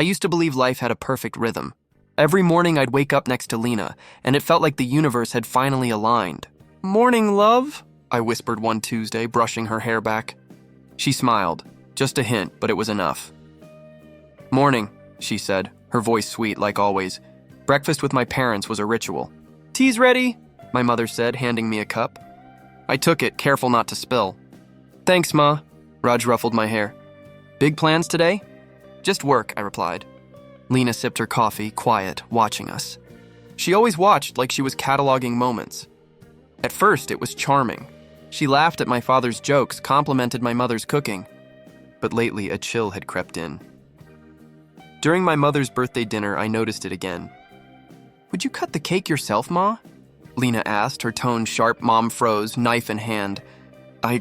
I used to believe life had a perfect rhythm. Every morning I'd wake up next to Lena, and it felt like the universe had finally aligned. "Morning, love," I whispered one Tuesday, brushing her hair back. She smiled. Just a hint, but it was enough. "Morning," she said, her voice sweet like always. Breakfast with my parents was a ritual. "Tea's ready," my mother said, handing me a cup. I took it, careful not to spill. "Thanks, Ma." Raj ruffled my hair. "Big plans today?" "Just work," I replied. Lena sipped her coffee, quiet, watching us. She always watched like she was cataloging moments. At first, it was charming. She laughed at my father's jokes, complimented my mother's cooking. But lately, a chill had crept in. During my mother's birthday dinner, I noticed it again. "Would you cut the cake yourself, Ma?" Lena asked, her tone sharp. Mom froze, knife in hand. I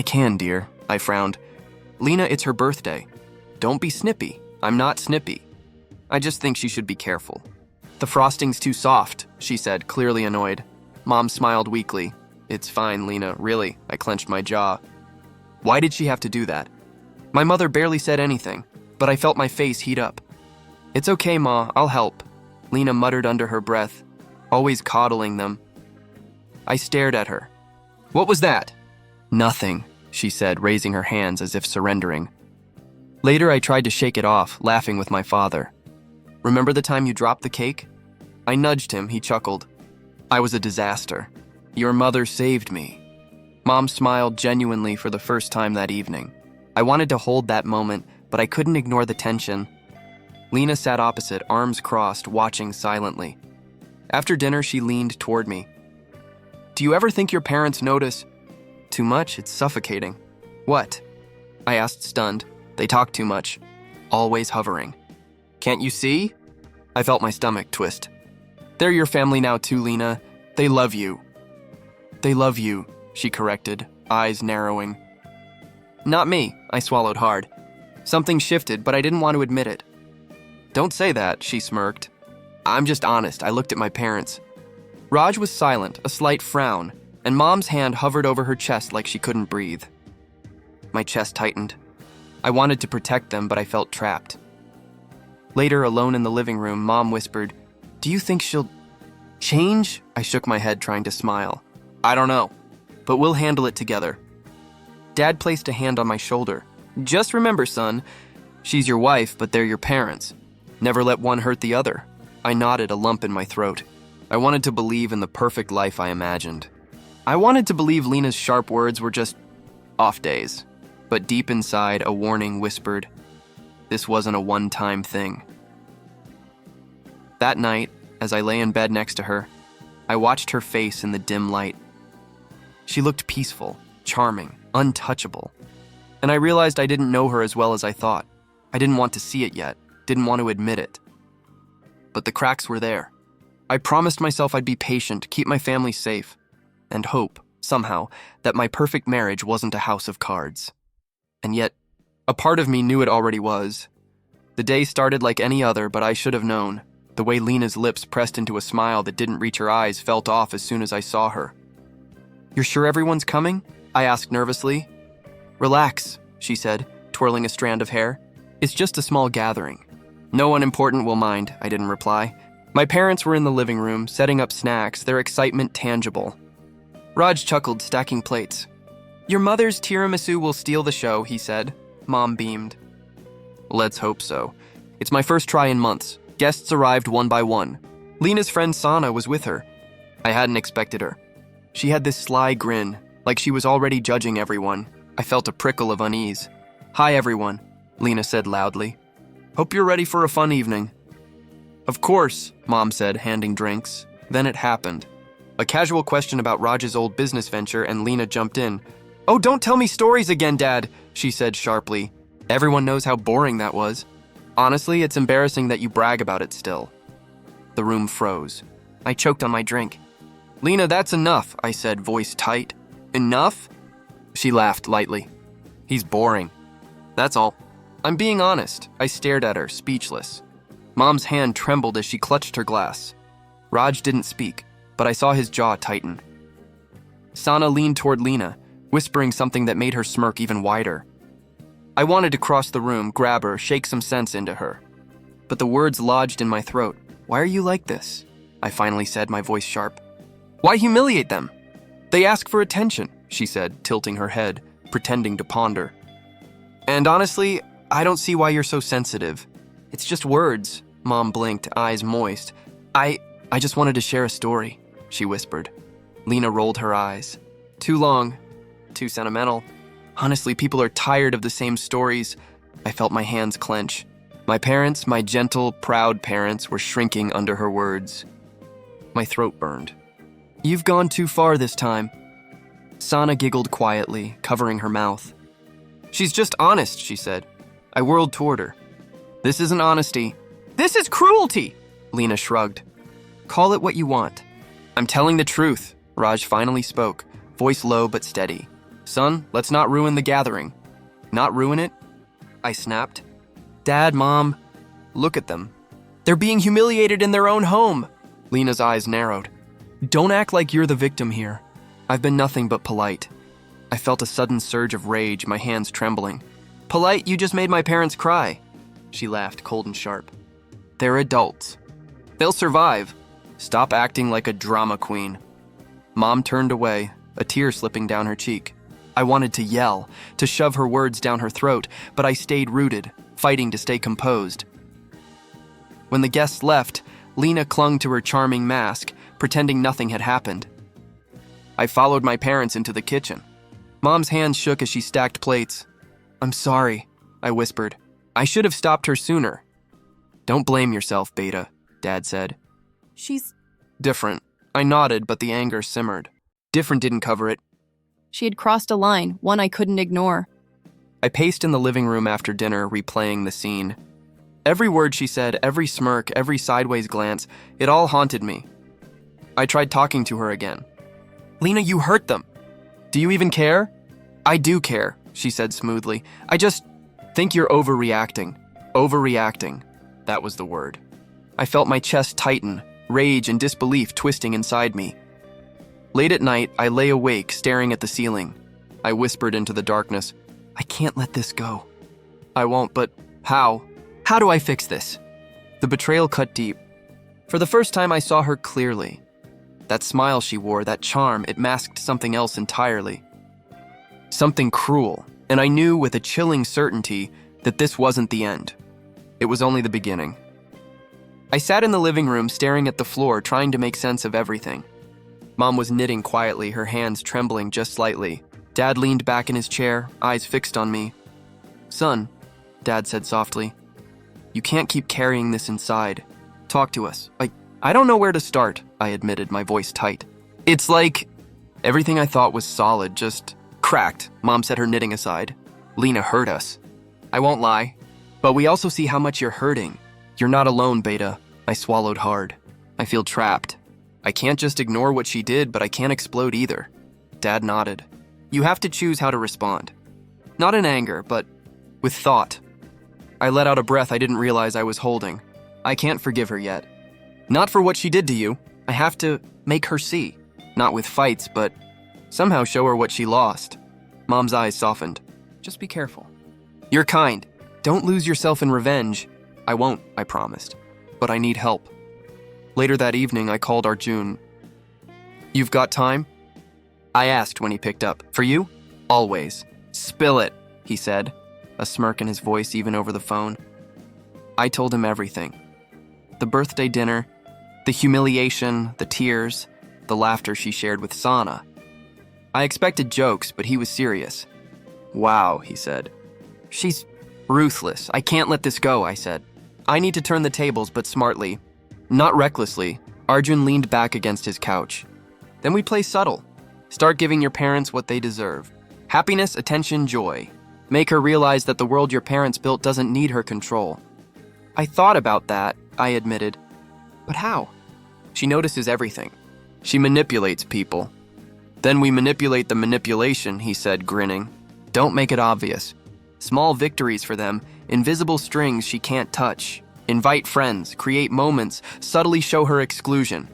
can, dear," I frowned. "Lena, it's her birthday. Don't be snippy. I'm not snippy. I just think she should be careful." "The frosting's too soft," she said, clearly annoyed. Mom smiled weakly. "It's fine, Lena, really." I clenched my jaw. Why did she have to do that? My mother barely said anything, but I felt my face heat up. "It's okay, Ma, I'll help," Lena muttered under her breath, always coddling them. I stared at her. "What was that?" "Nothing," she said, raising her hands as if surrendering. Later, I tried to shake it off, laughing with my father. "Remember the time you dropped the cake?" I nudged him, he chuckled. "I was a disaster. Your mother saved me." Mom smiled genuinely for the first time that evening. I wanted to hold that moment, but I couldn't ignore the tension. Lena sat opposite, arms crossed, watching silently. After dinner, she leaned toward me. "Do you ever think your parents notice?" "Too much? It's suffocating." "What?" I asked, stunned. "They talk too much. Always hovering." "Can't you see?" I felt my stomach twist. "They're your family now too, Lena. They love you." "They love you," she corrected, eyes narrowing. "Not me," I swallowed hard. Something shifted, but I didn't want to admit it. "Don't say that," she smirked. "I'm just honest." I looked at my parents. Raj was silent, a slight frown, and Mom's hand hovered over her chest like she couldn't breathe. My chest tightened. I wanted to protect them, but I felt trapped. Later, alone in the living room, Mom whispered, "Do you think she'll change?" I shook my head, trying to smile. "I don't know, but we'll handle it together." Dad placed a hand on my shoulder. "Just remember, son, she's your wife, but they're your parents. Never let one hurt the other." I nodded, a lump in my throat. I wanted to believe in the perfect life I imagined. I wanted to believe Lena's sharp words were just off days, but deep inside, a warning whispered, this wasn't a one-time thing. That night, as I lay in bed next to her, I watched her face in the dim light. She looked peaceful, charming, untouchable, and I realized I didn't know her as well as I thought. I didn't want to see it yet, didn't want to admit it. But the cracks were there. I promised myself I'd be patient, keep my family safe, and hope, somehow, that my perfect marriage wasn't a house of cards. And yet, a part of me knew it already was. The day started like any other, but I should have known. The way Lena's lips pressed into a smile that didn't reach her eyes felt off as soon as I saw her. "You're sure everyone's coming?" I asked nervously. "Relax," she said, twirling a strand of hair. "It's just a small gathering. No one important will mind," I didn't reply. My parents were in the living room, setting up snacks, their excitement tangible. Raj chuckled, stacking plates. "Your mother's tiramisu will steal the show," he said. Mom beamed. "Let's hope so. It's my first try in months. Guests arrived one by one. Lena's friend Sana was with her. I hadn't expected her. She had this sly grin, like she was already judging everyone. I felt a prickle of unease. "Hi, everyone," Lena said loudly. "Hope you're ready for a fun evening." "Of course," Mom said, handing drinks. Then it happened. A casual question about Raj's old business venture, and Lena jumped in. "Oh, don't tell me stories again, Dad," she said sharply. Everyone knows how boring that was. "Honestly, it's embarrassing that you brag about it still." The room froze. I choked on my drink. "Lena, that's enough," I said, voice tight. "Enough?" She laughed lightly. "He's boring. That's all. I'm being honest." I stared at her, speechless. Mom's hand trembled as she clutched her glass. Raj didn't speak, but I saw his jaw tighten. Sana leaned toward Lena, whispering something that made her smirk even wider. I wanted to cross the room, grab her, shake some sense into her. but the words lodged in my throat. Why are you like this? I finally said, my voice sharp. Why humiliate them? They ask for attention, she said, tilting her head, pretending to ponder. And honestly, I don't see why you're so sensitive. It's just words, Mom blinked, eyes moist. I just wanted to share a story, she whispered. Lena rolled her eyes. Too long, too sentimental. Honestly, people are tired of the same stories. I felt my hands clench. My parents, my gentle, proud parents, were shrinking under her words. My throat burned. You've gone too far this time. Sana giggled quietly, covering her mouth. She's just honest, she said. I whirled toward her. This isn't honesty. This is cruelty, Lena shrugged. Call it what you want. I'm telling the truth, Raj finally spoke, voice low but steady. Son, let's not ruin the gathering. Not ruin it? I snapped. Dad, Mom, look at them. They're being humiliated in their own home. Lena's eyes narrowed. Don't act like you're the victim here. I've been nothing but polite. I felt a sudden surge of rage, my hands trembling. Polite, you just made my parents cry. She laughed, cold and sharp. They're adults. They'll survive. Stop acting like a drama queen. Mom turned away, a tear slipping down her cheek. I wanted to yell, to shove her words down her throat, but I stayed rooted, fighting to stay composed. When the guests left, Lena clung to her charming mask, pretending nothing had happened. I followed my parents into the kitchen. Mom's hands shook as she stacked plates. I'm sorry, I whispered. I should have stopped her sooner. Don't blame yourself, Beta, Dad said. She's different. I nodded, but the anger simmered. Different didn't cover it. She had crossed a line, one I couldn't ignore. I paced in the living room after dinner, replaying the scene. Every word she said, every smirk, every sideways glance, it all haunted me. I tried talking to her again. Lena, you hurt them. Do you even care? I do care, she said smoothly. I just think you're overreacting. Overreacting. That was the word. I felt my chest tighten, rage and disbelief twisting inside me. Late at night, I lay awake, staring at the ceiling. I whispered into the darkness, I can't let this go. I won't, but how? How do I fix this? The betrayal cut deep. For the first time, I saw her clearly. That smile she wore, that charm, it masked something else entirely. Something cruel, and I knew with a chilling certainty that this wasn't the end. It was only the beginning. I sat in the living room, staring at the floor, trying to make sense of everything. Mom was knitting quietly, her hands trembling just slightly. Dad leaned back in his chair, eyes fixed on me. Son, Dad said softly, you can't keep carrying this inside. Talk to us. I don't know where to start, I admitted, my voice tight. It's like everything I thought was solid just cracked, Mom said, her knitting aside. Lena hurt us. I won't lie, but we also see how much you're hurting. You're not alone, Beta. I swallowed hard. I feel trapped. I can't just ignore what she did, but I can't explode either. Dad nodded. You have to choose how to respond. Not in anger, but with thought. I let out a breath I didn't realize I was holding. I can't forgive her yet. Not for what she did to you. I have to make her see. Not with fights, but somehow show her what she lost. Mom's eyes softened. Just be careful. You're kind. Don't lose yourself in revenge. I won't, I promised. But I need help. Later that evening, I called Arjun. You've got time? I asked when he picked up. For you? Always. Spill it, he said, a smirk in his voice even over the phone. I told him everything. The birthday dinner, the humiliation, the tears, the laughter she shared with Sana. I expected jokes, but he was serious. Wow, he said. She's ruthless. I can't let this go, I said. I need to turn the tables, but smartly. Not recklessly. Arjun leaned back against his couch. Then we play subtle. Start giving your parents what they deserve. Happiness, attention, joy. Make her realize that the world your parents built doesn't need her control. I thought about that, I admitted. But how? She notices everything. She manipulates people. Then we manipulate the manipulation, he said, grinning. Don't make it obvious. Small victories for them, invisible strings she can't touch. Invite friends, create moments, subtly show her exclusion.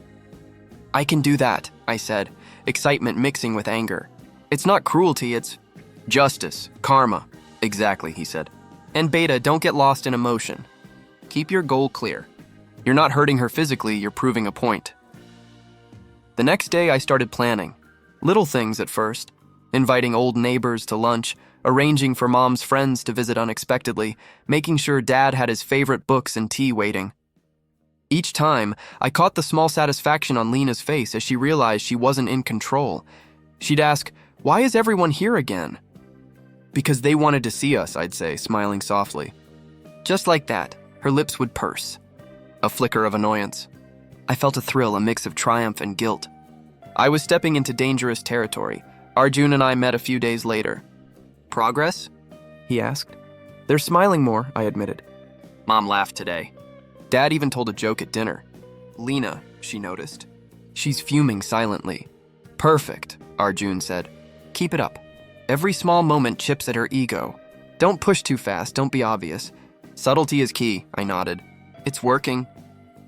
I can do that, I said, excitement mixing with anger. It's not cruelty, it's justice, karma. Exactly, he said. And Beta, don't get lost in emotion. Keep your goal clear. You're not hurting her physically, you're proving a point. The next day, I started planning. Little things at first. Inviting old neighbors to lunch, arranging for Mom's friends to visit unexpectedly, making sure Dad had his favorite books and tea waiting. Each time, I caught the small satisfaction on Lena's face as she realized she wasn't in control. She'd ask, "Why is everyone here again?" "Because they wanted to see us," I'd say, smiling softly. Just like that, her lips would purse. A flicker of annoyance. I felt a thrill, a mix of triumph and guilt. I was stepping into dangerous territory. Arjun and I met a few days later. "Progress?" he asked. "They're smiling more," I admitted. Mom laughed today. Dad even told a joke at dinner. "Lena," she noticed. "She's fuming silently." "Perfect," Arjun said. "Keep it up. Every small moment chips at her ego. Don't push too fast, don't be obvious. Subtlety is key," I nodded. "It's working.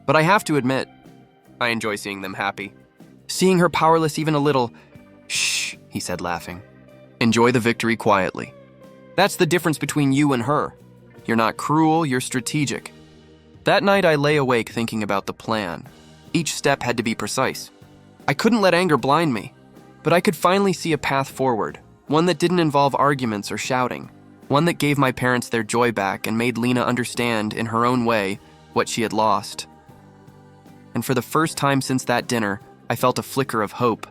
But I have to admit, I enjoy seeing them happy. Seeing her powerless even a little." "Shh," he said, laughing. "Enjoy the victory quietly. That's the difference between you and her. You're not cruel, you're strategic." That night I lay awake thinking about the plan. Each step had to be precise. I couldn't let anger blind me, but I could finally see a path forward, one that didn't involve arguments or shouting, one that gave my parents their joy back and made Lena understand, in her own way, what she had lost. And for the first time since that dinner, I felt a flicker of hope.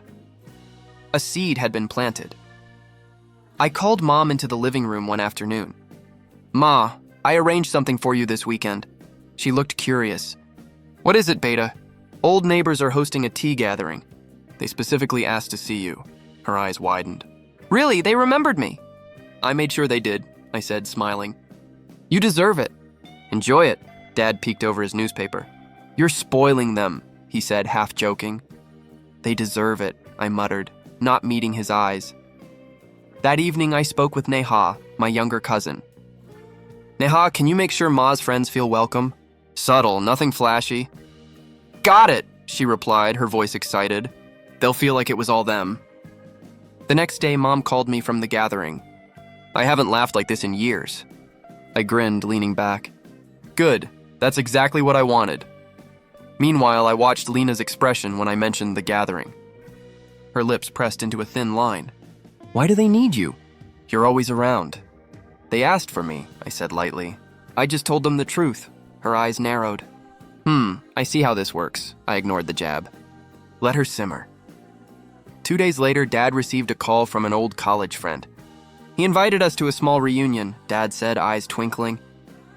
A seed had been planted. I called Mom into the living room one afternoon. "Ma, I arranged something for you this weekend." She looked curious. "What is it, Beta?" "Old neighbors are hosting a tea gathering. They specifically asked to see you." Her eyes widened. "Really? They remembered me?" "I made sure they did," I said, smiling. "You deserve it." "Enjoy it." Dad peeked over his newspaper. "You're spoiling them," he said, half joking. "They deserve it," I muttered, not meeting his eyes. That evening, I spoke with Neha, my younger cousin. "Neha, can you make sure Ma's friends feel welcome? Subtle, nothing flashy." "Got it," she replied, her voice excited. "They'll feel like it was all them." The next day, Mom called me from the gathering. "I haven't laughed like this in years." I grinned, leaning back. "Good, that's exactly what I wanted." Meanwhile, I watched Lena's expression when I mentioned the gathering. Her lips pressed into a thin line. "Why do they need you? You're always around." "They asked for me," I said lightly. "I just told them the truth." Her eyes narrowed. I see how this works." I ignored the jab. Let her simmer. 2 days later, Dad received a call from an old college friend. He invited us to a small reunion, Dad said, eyes twinkling.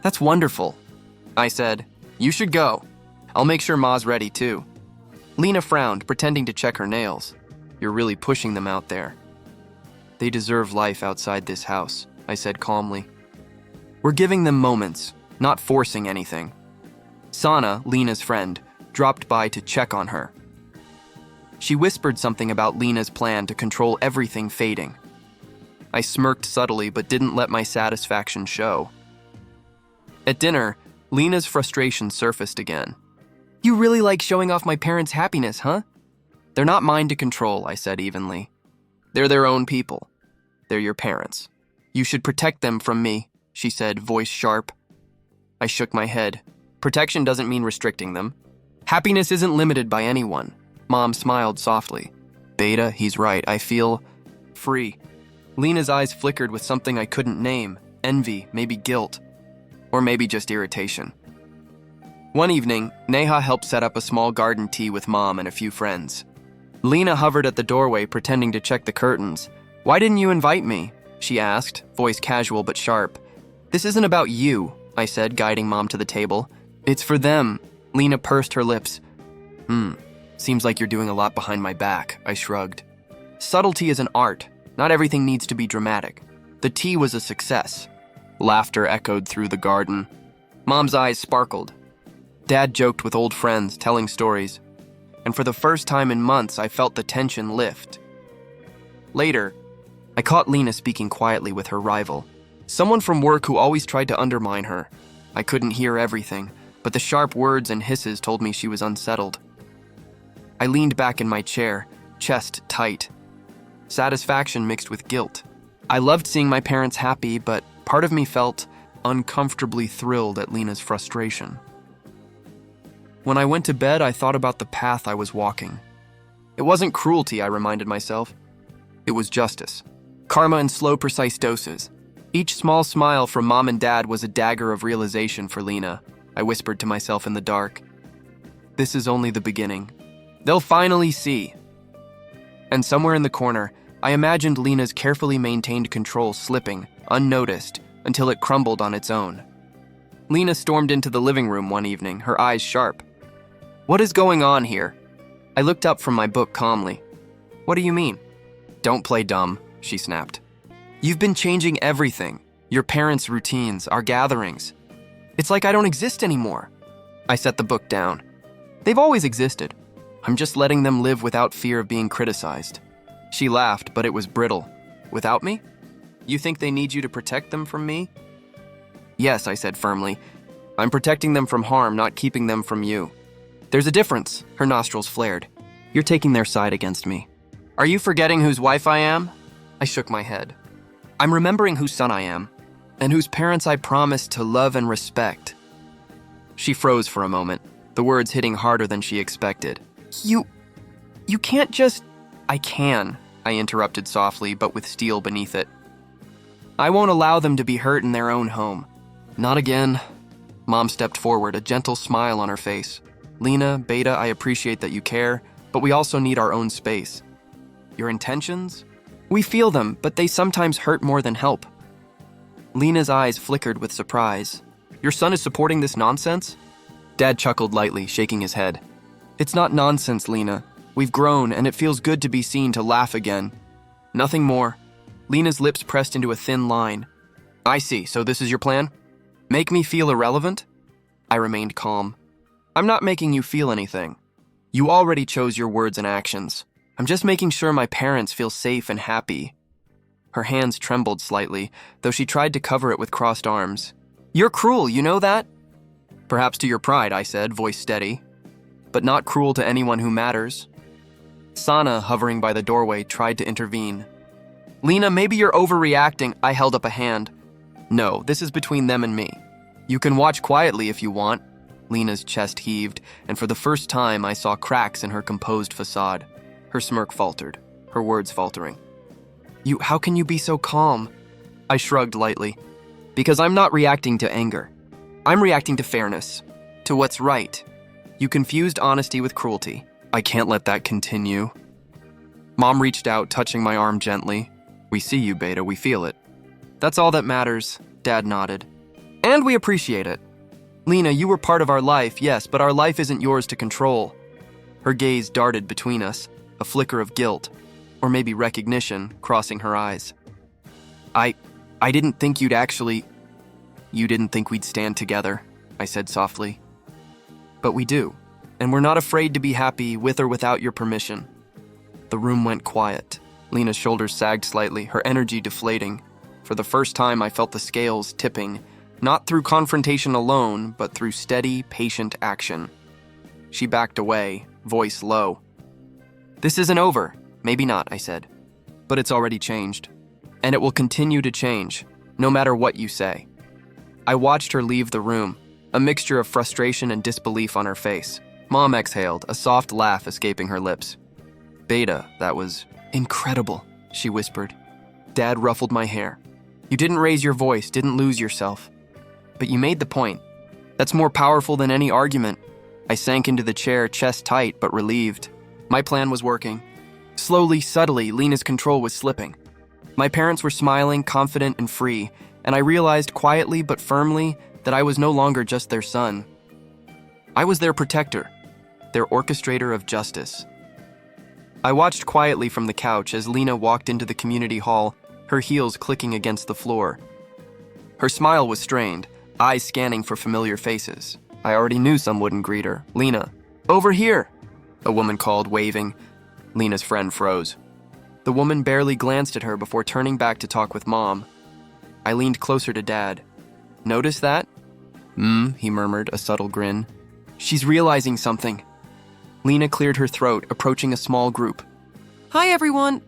"That's wonderful." I said, "You should go. I'll make sure Ma's ready, too." Lena frowned, pretending to check her nails. "You're really pushing them out there." "They deserve life outside this house," I said calmly. "We're giving them moments, not forcing anything." Sana, Lena's friend, dropped by to check on her. She whispered something about Lena's plan to control everything fading. I smirked subtly but didn't let my satisfaction show. At dinner, Lena's frustration surfaced again. "You really like showing off my parents' happiness, huh?" "They're not mine to control," I said evenly. "They're their own people. They're your parents. You should protect them from me," she said, voice sharp. I shook my head. Protection doesn't mean restricting them. Happiness isn't limited by anyone. Mom smiled softly. "Beta, he's right. I feel free." Lena's eyes flickered with something I couldn't name. Envy, maybe guilt, or maybe just irritation. One evening, Neha helped set up a small garden tea with Mom and a few friends. Lena hovered at the doorway, pretending to check the curtains. "Why didn't you invite me?" she asked, voice casual but sharp. "This isn't about you," I said, guiding Mom to the table. "It's for them." Lena pursed her lips. Seems like you're doing a lot behind my back," I shrugged. Subtlety is an art. Not everything needs to be dramatic. The tea was a success. Laughter echoed through the garden. Mom's eyes sparkled. Dad joked with old friends, telling stories. And for the first time in months, I felt the tension lift. Later, I caught Lena speaking quietly with her rival, someone from work who always tried to undermine her. I couldn't hear everything, but the sharp words and hisses told me she was unsettled. I leaned back in my chair, chest tight. Satisfaction mixed with guilt. I loved seeing my parents happy, but part of me felt uncomfortably thrilled at Lena's frustration. When I went to bed, I thought about the path I was walking. It wasn't cruelty, I reminded myself. It was justice. Karma in slow, precise doses. Each small smile from Mom and Dad was a dagger of realization for Lena, I whispered to myself in the dark. This is only the beginning. They'll finally see. And somewhere in the corner, I imagined Lena's carefully maintained control slipping, unnoticed, until it crumbled on its own. Lena stormed into the living room one evening, her eyes sharp. What is going on here? I looked up from my book calmly. What do you mean? Don't play dumb, she snapped. You've been changing everything. Your parents' routines, our gatherings. It's like I don't exist anymore. I set the book down. They've always existed. I'm just letting them live without fear of being criticized. She laughed, but it was brittle. Without me? You think they need you to protect them from me? Yes, I said firmly. I'm protecting them from harm, not keeping them from you. There's a difference, her nostrils flared. You're taking their side against me. Are you forgetting whose wife I am? I shook my head. I'm remembering whose son I am, and whose parents I promised to love and respect. She froze for a moment, the words hitting harder than she expected. You can't just... I can, I interrupted softly, but with steel beneath it. I won't allow them to be hurt in their own home. Not again. Mom stepped forward, a gentle smile on her face. Lena, Beta, I appreciate that you care, but we also need our own space. Your intentions? We feel them, but they sometimes hurt more than help. Lena's eyes flickered with surprise. Your son is supporting this nonsense? Dad chuckled lightly, shaking his head. It's not nonsense, Lena. We've grown, and it feels good to be seen to laugh again. Nothing more. Lena's lips pressed into a thin line. I see, so this is your plan? Make me feel irrelevant? I remained calm. I'm not making you feel anything. You already chose your words and actions. I'm just making sure my parents feel safe and happy. Her hands trembled slightly, though she tried to cover it with crossed arms. You're cruel, you know that? Perhaps to your pride, I said, voice steady. But not cruel to anyone who matters. Sana, hovering by the doorway, tried to intervene. Lena, maybe you're overreacting. I held up a hand. No, this is between them and me. You can watch quietly if you want. Lena's chest heaved, and for the first time I saw cracks in her composed facade. Her smirk faltered, her words faltering. How can you be so calm? I shrugged lightly. Because I'm not reacting to anger. I'm reacting to fairness, to what's right. You confused honesty with cruelty. I can't let that continue. Mom reached out, touching my arm gently. We see you, Beta, we feel it. That's all that matters, Dad nodded. And we appreciate it. Lena, you were part of our life, yes, but our life isn't yours to control. Her gaze darted between us, a flicker of guilt, or maybe recognition, crossing her eyes. I didn't think you'd actually... You didn't think we'd stand together, I said softly. But we do, and we're not afraid to be happy with or without your permission. The room went quiet. Lena's shoulders sagged slightly, her energy deflating. For the first time, I felt the scales tipping, not through confrontation alone, but through steady, patient action. She backed away, voice low. This isn't over. Maybe not, I said. But it's already changed. And it will continue to change, no matter what you say. I watched her leave the room, a mixture of frustration and disbelief on her face. Mom exhaled, a soft laugh escaping her lips. Beta, that was incredible, she whispered. Dad ruffled my hair. You didn't raise your voice, didn't lose yourself. But you made the point. That's more powerful than any argument. I sank into the chair, chest tight but relieved. My plan was working. Slowly, subtly, Lena's control was slipping. My parents were smiling, confident and free, and I realized quietly but firmly that I was no longer just their son. I was their protector, their orchestrator of justice. I watched quietly from the couch as Lena walked into the community hall, her heels clicking against the floor. Her smile was strained, eyes scanning for familiar faces. I already knew some wouldn't greet her. Lena, over here, a woman called, waving. Lena's friend froze. The woman barely glanced at her before turning back to talk with Mom. I leaned closer to Dad. Notice that? He murmured, a subtle grin. She's realizing something. Lena cleared her throat, approaching a small group. Hi, everyone.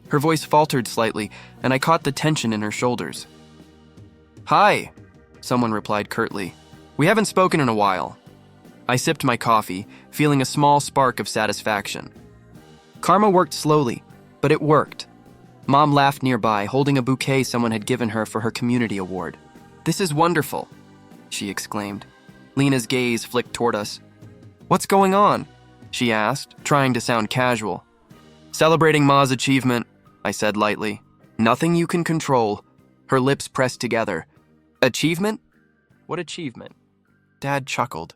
Her voice faltered slightly, and I caught the tension in her shoulders. Hi. someone replied curtly. We haven't spoken in a while. I sipped my coffee, feeling a small spark of satisfaction. Karma worked slowly, but it worked. Mom laughed nearby, holding a bouquet someone had given her for her community award. This is wonderful, she exclaimed. Lena's gaze flicked toward us. What's going on? She asked, trying to sound casual. Celebrating Ma's achievement, I said lightly. Nothing you can control. Her lips pressed together. Achievement? What achievement? Dad chuckled.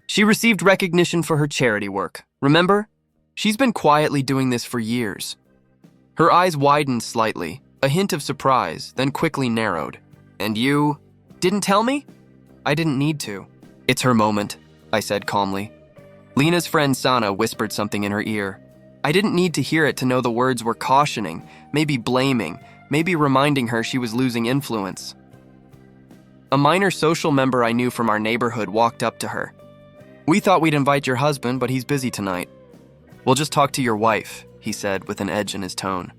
She received recognition for her charity work. Remember? She's been quietly doing this for years. Her eyes widened slightly, a hint of surprise, then quickly narrowed. And you didn't tell me? I didn't need to. It's her moment, I said calmly. Lena's friend Sana whispered something in her ear. I didn't need to hear it to know the words were cautioning, maybe blaming, maybe reminding her she was losing influence. A minor social member I knew from our neighborhood walked up to her. We thought we'd invite your husband, but he's busy tonight. We'll just talk to your wife, he said with an edge in his tone.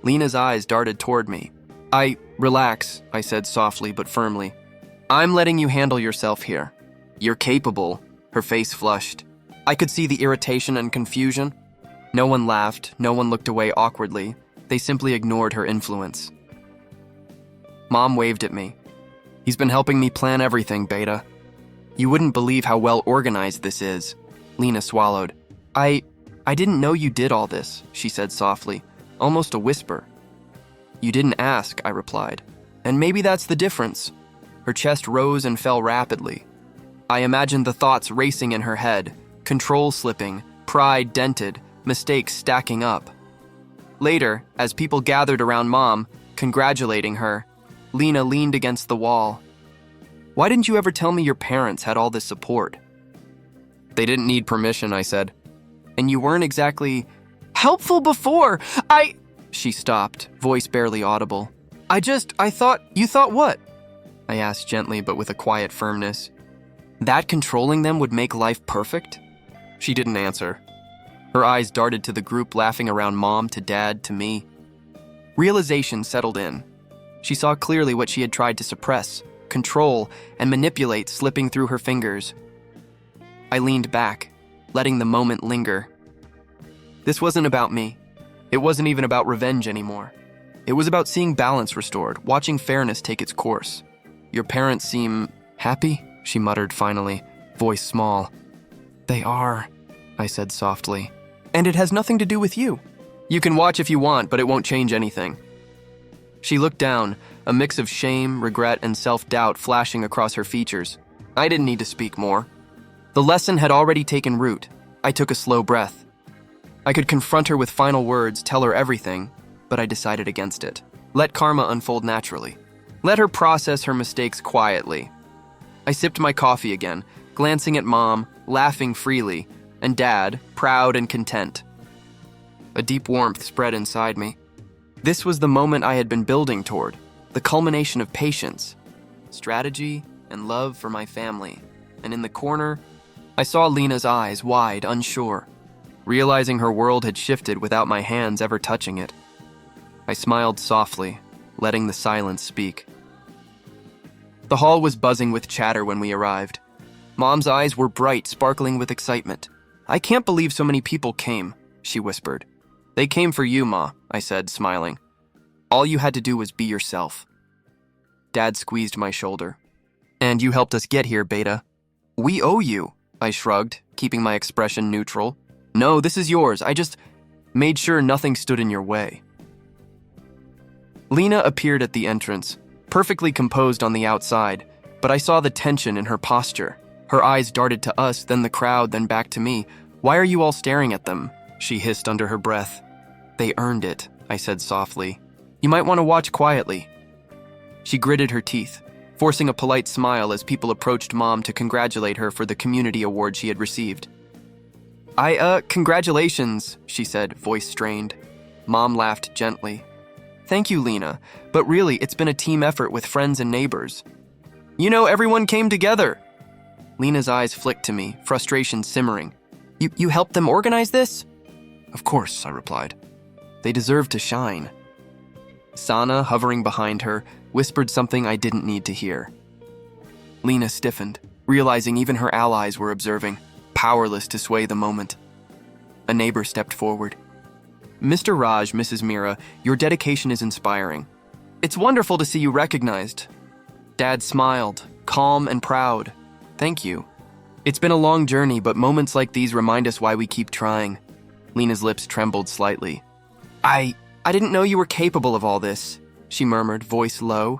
Lena's eyes darted toward me. Relax, I said softly but firmly. I'm letting you handle yourself here. You're capable. Her face flushed. I could see the irritation and confusion. No one laughed, no one looked away awkwardly. They simply ignored her influence. Mom waved at me. He's been helping me plan everything, Beta. You wouldn't believe how well organized this is. Lena swallowed. I didn't know you did all this, she said softly, almost a whisper. You didn't ask, I replied. And maybe that's the difference. Her chest rose and fell rapidly. I imagined the thoughts racing in her head, control slipping, pride dented, mistakes stacking up. Later, as people gathered around Mom, congratulating her, Lena leaned against the wall. Why didn't you ever tell me your parents had all this support? They didn't need permission, I said. And you weren't exactly helpful before. She stopped, voice barely audible. You thought what? I asked gently but with a quiet firmness. That controlling them would make life perfect? She didn't answer. Her eyes darted to the group laughing around Mom to Dad to me. Realization settled in. She saw clearly what she had tried to suppress, control, and manipulate slipping through her fingers. I leaned back, letting the moment linger. This wasn't about me. It wasn't even about revenge anymore. It was about seeing balance restored, watching fairness take its course. Your parents seem happy? She muttered finally, voice small. They are, I said softly. And it has nothing to do with you. You can watch if you want, but it won't change anything. She looked down, a mix of shame, regret, and self-doubt flashing across her features. I didn't need to speak more. The lesson had already taken root. I took a slow breath. I could confront her with final words, tell her everything, but I decided against it. Let karma unfold naturally. Let her process her mistakes quietly. I sipped my coffee again, glancing at Mom, laughing freely, and Dad, proud and content. A deep warmth spread inside me. This was the moment I had been building toward, the culmination of patience, strategy, and love for my family. And in the corner, I saw Lena's eyes wide, unsure, realizing her world had shifted without my hands ever touching it. I smiled softly, letting the silence speak. The hall was buzzing with chatter when we arrived. Mom's eyes were bright, sparkling with excitement. I can't believe so many people came, she whispered. They came for you, Ma, I said, smiling. All you had to do was be yourself. Dad squeezed my shoulder. And you helped us get here, Beta. We owe you, I shrugged, keeping my expression neutral. No, this is yours. I just made sure nothing stood in your way. Lena appeared at the entrance, perfectly composed on the outside, but I saw the tension in her posture. Her eyes darted to us, then the crowd, then back to me. Why are you all staring at them? She hissed under her breath. They earned it, I said softly. You might want to watch quietly. She gritted her teeth, forcing a polite smile as people approached Mom to congratulate her for the community award she had received. Congratulations, she said, voice strained. Mom laughed gently. Thank you, Lena, but really, it's been a team effort with friends and neighbors. You know, everyone came together. Lena's eyes flicked to me, frustration simmering. You helped them organize this? Of course, I replied. They deserve to shine. Sana, hovering behind her, whispered something I didn't need to hear. Lena stiffened, realizing even her allies were observing, powerless to sway the moment. A neighbor stepped forward. "Mr. Raj, Mrs. Mira, your dedication is inspiring. It's wonderful to see you recognized." Dad smiled, calm and proud. "Thank you. It's been a long journey, but moments like these remind us why we keep trying." Lena's lips trembled slightly. I didn't know you were capable of all this," she murmured, voice low.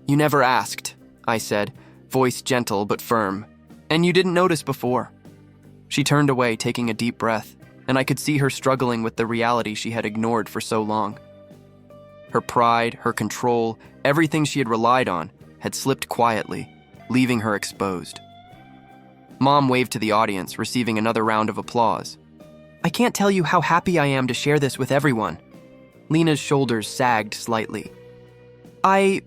"You never asked," I said, voice gentle but firm. "And you didn't notice before." She turned away, taking a deep breath, and I could see her struggling with the reality she had ignored for so long. Her pride, her control, everything she had relied on, had slipped quietly, leaving her exposed. Mom waved to the audience, receiving another round of applause. "I can't tell you how happy I am to share this with everyone." Lena's shoulders sagged slightly. I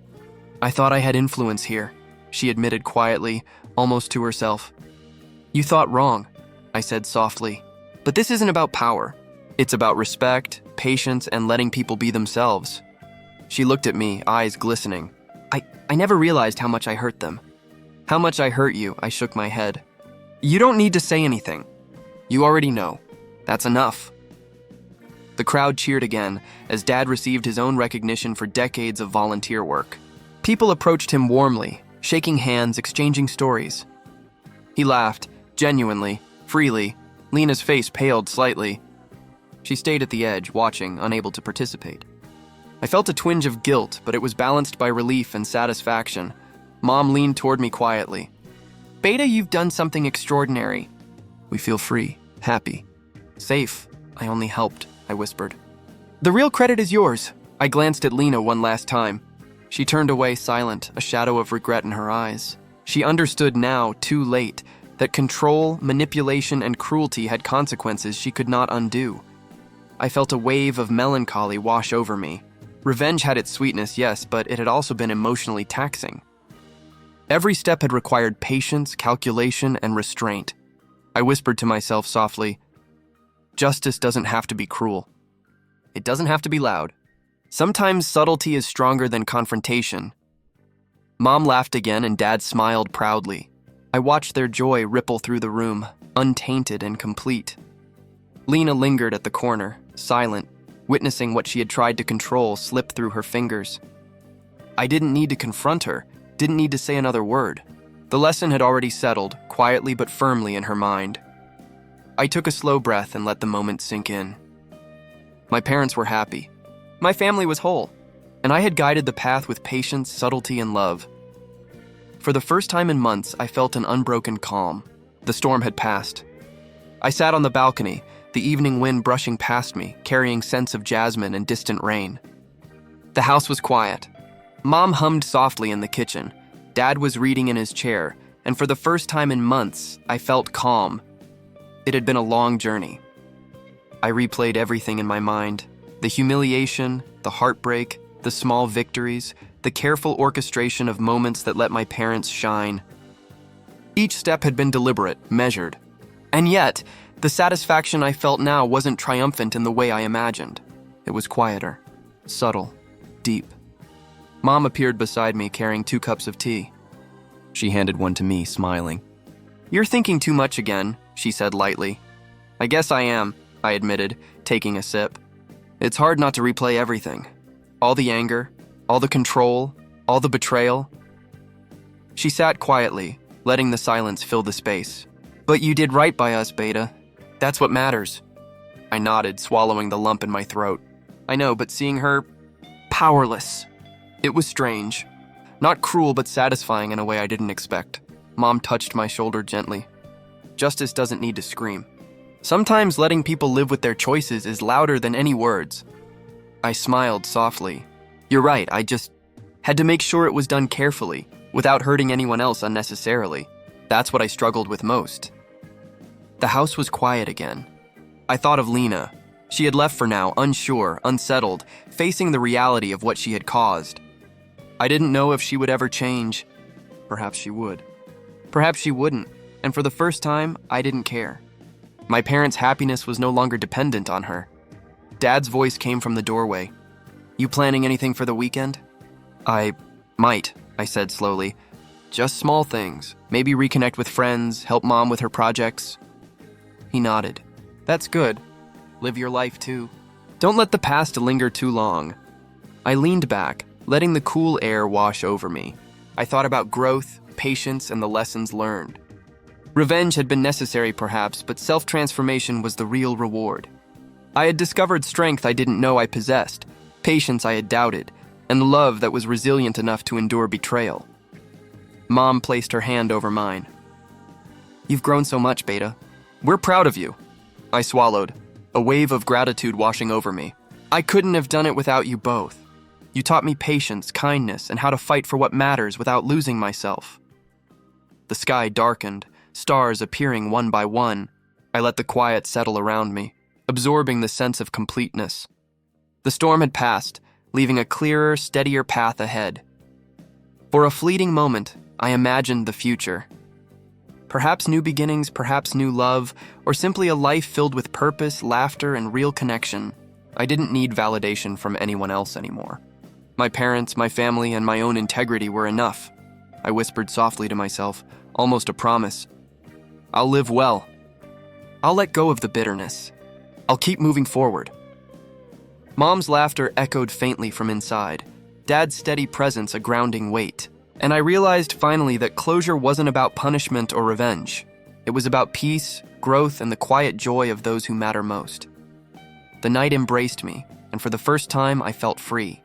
thought I had influence here," she admitted quietly, almost to herself. "You thought wrong," I said softly. "But this isn't about power. It's about respect, patience, and letting people be themselves." She looked at me, eyes glistening. I never realized how much I hurt them." "How much I hurt you," I shook my head. "You don't need to say anything. You already know. That's enough." The crowd cheered again as Dad received his own recognition for decades of volunteer work. People approached him warmly, shaking hands, exchanging stories. He laughed, genuinely, freely. Lena's face paled slightly. She stayed at the edge, watching, unable to participate. I felt a twinge of guilt, but it was balanced by relief and satisfaction. Mom leaned toward me quietly. "Beta, you've done something extraordinary." "We feel free, happy, safe. I only helped," I whispered. "The real credit is yours." I glanced at Lena one last time. She turned away silent, a shadow of regret in her eyes. She understood now, too late, that control, manipulation, and cruelty had consequences she could not undo. I felt a wave of melancholy wash over me. Revenge had its sweetness, yes, but it had also been emotionally taxing. Every step had required patience, calculation, and restraint. I whispered to myself softly, "Justice doesn't have to be cruel. It doesn't have to be loud. Sometimes subtlety is stronger than confrontation." Mom laughed again and Dad smiled proudly. I watched their joy ripple through the room, untainted and complete. Lena lingered at the corner, silent, witnessing what she had tried to control slip through her fingers. I didn't need to confront her, didn't need to say another word. The lesson had already settled, quietly but firmly in her mind. I took a slow breath and let the moment sink in. My parents were happy. My family was whole, and I had guided the path with patience, subtlety, and love. For the first time in months, I felt an unbroken calm. The storm had passed. I sat on the balcony, the evening wind brushing past me, carrying scents of jasmine and distant rain. The house was quiet. Mom hummed softly in the kitchen. Dad was reading in his chair, and for the first time in months, I felt calm. It had been a long journey. I replayed everything in my mind. The humiliation, the heartbreak, the small victories, the careful orchestration of moments that let my parents shine. Each step had been deliberate, measured. And yet, the satisfaction I felt now wasn't triumphant in the way I imagined. It was quieter, subtle, deep. Mom appeared beside me carrying 2 cups of tea. She handed one to me, smiling. "You're thinking too much again," she said lightly. "I guess I am," I admitted, taking a sip. "It's hard not to replay everything. All the anger, all the control, all the betrayal." She sat quietly, letting the silence fill the space. "But you did right by us, Beta. That's what matters." I nodded, swallowing the lump in my throat. "I know, but seeing her powerless. It was strange. Not cruel, but satisfying in a way I didn't expect." Mom touched my shoulder gently. "Justice doesn't need to scream. Sometimes letting people live with their choices is louder than any words." I smiled softly. "You're right, I just had to make sure it was done carefully, without hurting anyone else unnecessarily. That's what I struggled with most." The house was quiet again. I thought of Lena. She had left for now, unsure, unsettled, facing the reality of what she had caused. I didn't know if she would ever change. Perhaps she would. Perhaps she wouldn't, and for the first time, I didn't care. My parents' happiness was no longer dependent on her. Dad's voice came from the doorway. "You planning anything for the weekend?" "I might," I said slowly. Just small things. Maybe reconnect with friends, help Mom with her projects. He nodded. That's good. Live your life too. Don't let the past linger too long. I leaned back, letting the cool air wash over me. I thought about growth, patience, and the lessons learned. Revenge had been necessary perhaps, but self-transformation was the real reward. I had discovered strength I didn't know I possessed, patience I had doubted, and love that was resilient enough to endure betrayal. Mom placed her hand over mine. You've grown so much, Beta. We're proud of you. I swallowed, a wave of gratitude washing over me. I couldn't have done it without you both. You taught me patience, kindness, and how to fight for what matters without losing myself. The sky darkened, stars appearing one by one. I let the quiet settle around me, absorbing the sense of completeness. The storm had passed, leaving a clearer, steadier path ahead. For a fleeting moment, I imagined the future. Perhaps new beginnings, perhaps new love, or simply a life filled with purpose, laughter, and real connection. I didn't need validation from anyone else anymore. My parents, my family, and my own integrity were enough. I whispered softly to myself, almost a promise. I'll live well. I'll let go of the bitterness. I'll keep moving forward. Mom's laughter echoed faintly from inside, Dad's steady presence a grounding weight. And I realized finally that closure wasn't about punishment or revenge. It was about peace, growth, and the quiet joy of those who matter most. The night embraced me, and for the first time I felt free.